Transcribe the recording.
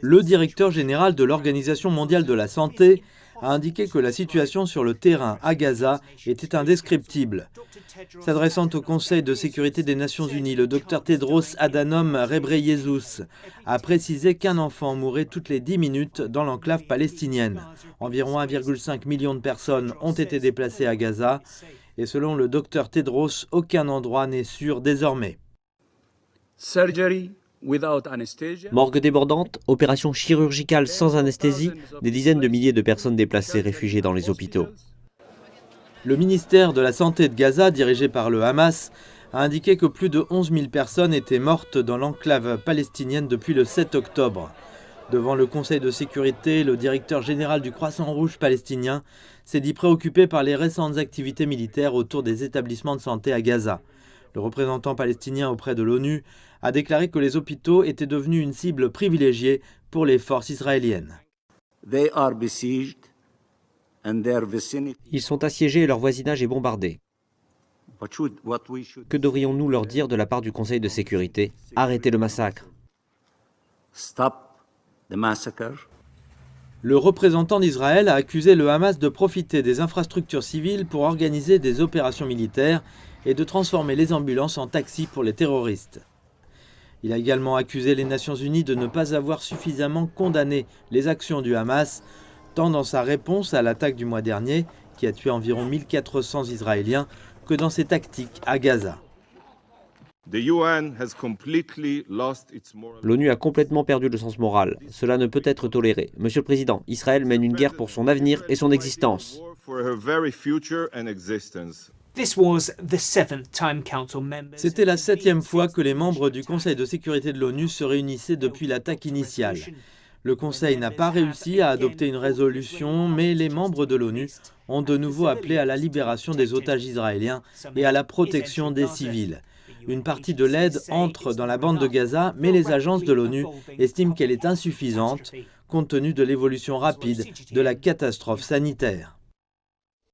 Le directeur général de l'Organisation mondiale de la santé a indiqué que la situation sur le terrain à Gaza était indescriptible. S'adressant au Conseil de sécurité des Nations Unies, le docteur Tedros Adhanom Ghebreyesus a précisé qu'un enfant mourait toutes les 10 minutes dans l'enclave palestinienne. Environ 1,5 million de personnes ont été déplacées à Gaza et selon le docteur Tedros, aucun endroit n'est sûr désormais. Morgue débordante, opération chirurgicale sans anesthésie, des dizaines de milliers de personnes déplacées réfugiées dans les hôpitaux. Le ministère de la Santé de Gaza, dirigé par le Hamas, a indiqué que plus de 11 000 personnes étaient mortes dans l'enclave palestinienne depuis le 7 octobre. Devant le Conseil de sécurité, le directeur général du Croissant Rouge palestinien s'est dit préoccupé par les récentes activités militaires autour des établissements de santé à Gaza. Le représentant palestinien auprès de l'ONU a déclaré que les hôpitaux étaient devenus une cible privilégiée pour les forces israéliennes. Ils sont assiégés et leur voisinage est bombardé. Que devrions-nous leur dire de la part du Conseil de sécurité? Arrêtez le massacre. Le représentant d'Israël a accusé le Hamas de profiter des infrastructures civiles pour organiser des opérations militaires et de transformer les ambulances en taxis pour les terroristes. Il a également accusé les Nations Unies de ne pas avoir suffisamment condamné les actions du Hamas, tant dans sa réponse à l'attaque du mois dernier, qui a tué environ 1400 Israéliens, que dans ses tactiques à Gaza. L'ONU a complètement perdu le sens moral. Cela ne peut être toléré. Monsieur le Président, Israël mène une guerre pour son avenir et son existence. C'était la 7e fois que les membres du Conseil de sécurité de l'ONU se réunissaient depuis l'attaque initiale. Le Conseil n'a pas réussi à adopter une résolution, mais les membres de l'ONU ont de nouveau appelé à la libération des otages israéliens et à la protection des civils. Une partie de l'aide entre dans la bande de Gaza, mais les agences de l'ONU estiment qu'elle est insuffisante compte tenu de l'évolution rapide de la catastrophe sanitaire.